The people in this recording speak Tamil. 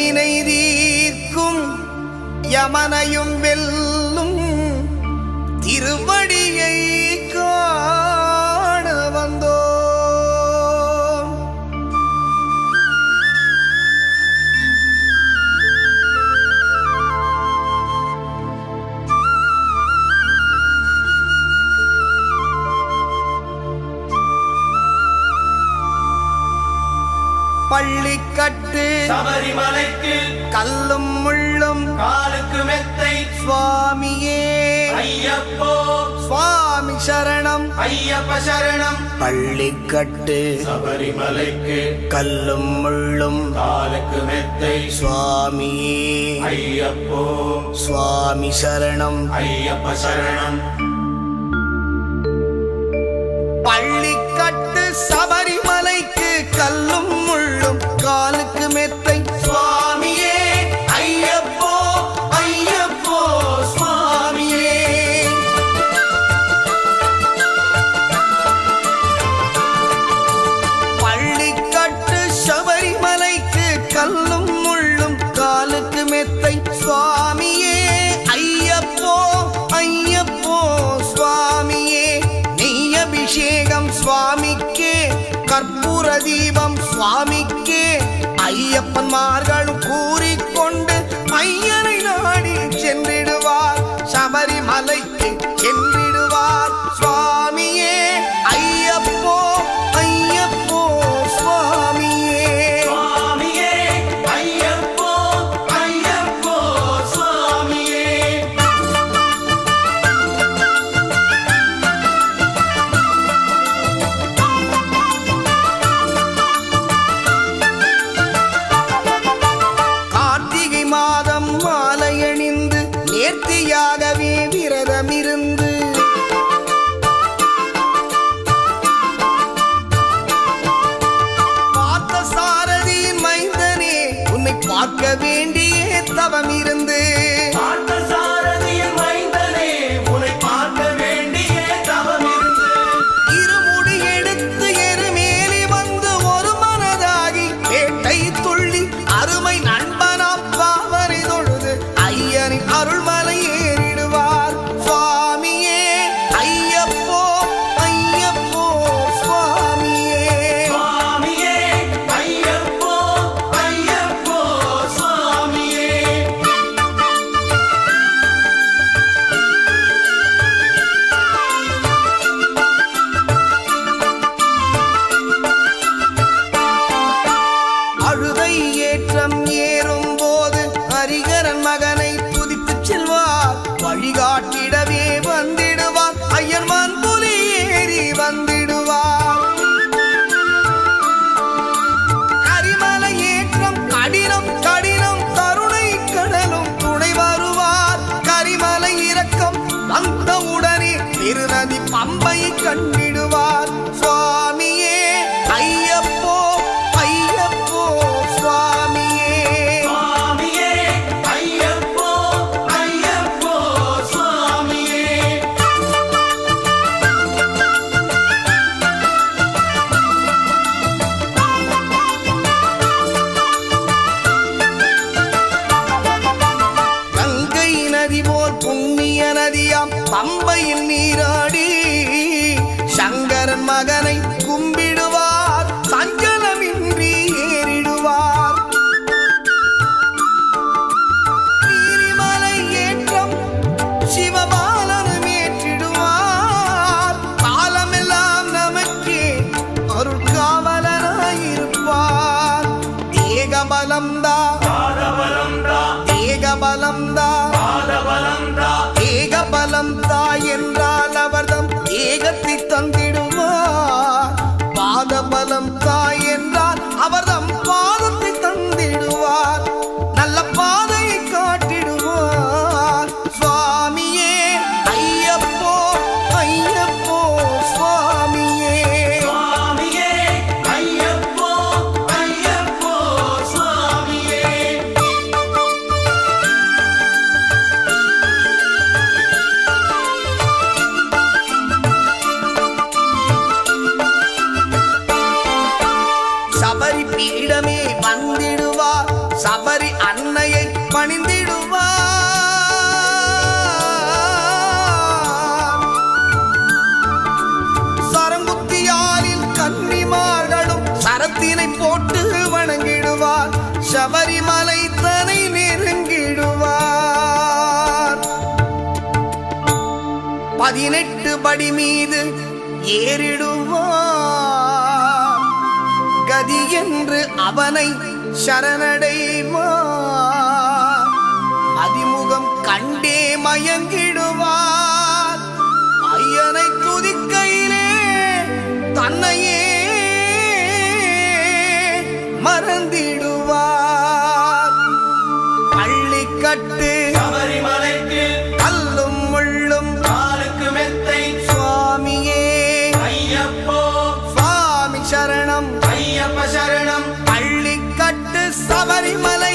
வினை தீர்க்கும் யமனையும் வெல்லும் திருவடியை காண வந்தோம். பள்ளிக்கட்டு சபரிமலைக்கு கல்லும் முள்ளும் காலுக்கு மெத்தை சுவாமியே ஐயப்போ சுவாமி சரணம் ஐயப்ப சரணம். பள்ளிக்கட்டு சபரிமலைக்கு கல்லும் முள்ளும் காலுக்கு மெத்தை சுவாமியே ஐயப்போ சுவாமி சரணம் ஐயப்ப சரணம். பள்ளிக்கட்டு சபரிமலைக்கு கல்லும் முள்ளும் காலுக்கு மெத்தை சுவாமியே ஐயப்போ ஐயப்போ சுவாமியே. பள்ளிக்கட்டு சபரிமலைக்கு கல்லும் முள்ளும் காலுக்கு மெத்தை சுவாமியே ஐயப்போ ஐயப்போ சுவாமியே. நெய் அபிஷேகம் சுவாமிக்கே கற்பூர தீபம் சுவாமிக்கே ஐயப்பன்மார்களும் கூறிக்கொண்டு ஐயனை நாடி சென்றிடுவார் சபரிமலைக்கு சென்றிடுவார் சுவாமியே ஐயப்போ ஐயப்போ சுவாமியே சுவாமியே ஐயப்போ ஐயப்போ சுவாமியே. கார்த்திகை மாதம் மாலையணிந்து நேர்த்தியாகவே விரதமிருந்து பார்த்த சாரதியின் மைந்தனே உன்னை பார்க்க வேண்டிய தவம் இருந்து பார்த்தசாரதியின் மைந்தனே உன்னை பார்க்க வேண்டிய தவம் இருந்து இருமுடி எடுத்து எருமேலி வந்து ஒரு மனதாகி வேட்டை துள்ளி அருமை நண்பனாம் பாவரை தொழுது ஐயனின் அருள்மலை ஏறிடுவார் சுவாமியே ஐயப்போ ஐயப்போ சுவாமியே. சுவாமியே ஐயப்போ ஐயப்போ சுவாமியே. அழுதை ஏற்றம் ஏறும் போது ஹரிகரன் மகனை துதித்து செல்வார் வழிகாட்டிடவே வந்திடுவார் ஐயர்மான் புலி ஏறி வந்திடுவார். கரிமலை ஏற்றம் கடினம் கடினம் கருணை கடலும் துணை வருவார். கரிமலை இறக்கம் வந்தவுடனே பெருநதி பம்பை கண்டிடுவார் சுவாமியே ஐயப்போ ஐயப்போ சுவாமியே. சுவாமியே ஐயப்போ ஐயப்போ சுவாமியே. கங்கை நதி போல் புண்ணிய நதியாம் பம்பையில் நீராடி சங்கரன் மகனை கும்பிடுவார் சஞ்சலமின்றி ஏறிடுவார். நீரிமலை ஏற்றம் சிவபாலனும் ஏற்றிடுவார். காலமெல்லாம் நமக்கே அருட்காவலனாயிருப்பார். தேகபலம்தா பாதபலம்தா தேகபலம்தா பாதபலம்தா ஏகபலம்தா என்றால் அவர்தம் ஏகத்தை தந்திடுவார். பாதபலம் தாய் என்றால் அவர்தம் பாதத்தை தந்திடுவார். நல்ல பாதையை காட்டிடுவார் சுவாமியே ஐயப்போ ஐயப்போ சுவாமியே. சுவாமியே ஐயப்போ ஐயப்போ சுவாமியே. பீடமே வந்திடுவார் சபரி அன்னையை பணிந்திடுவார் சரங்குத்தியாரில் கன்னிமார்களும் சரத்தினை போட்டு வணங்கிடுவார் சபரிமலை தனை நெருங்கிடுவார் 18 படி மீது ஏறிடுவார் கதி என்று அவனை சரணடைவார் அதிமுகம் கண்டே மயங்கிடுவார் ஐயனை துதிக்கையிலே தன்னையே மறந்திடுவார் பள்ளிக்கட்டு சபரிமலைக்கு கல்லும் முள்ளும் காலுக்கு மெத்தை சுவாமியே ஐயப்போ சுவாமி சரணம் ஐயப்ப சரணம் பள்ளிக்கட்டு சபரிமலை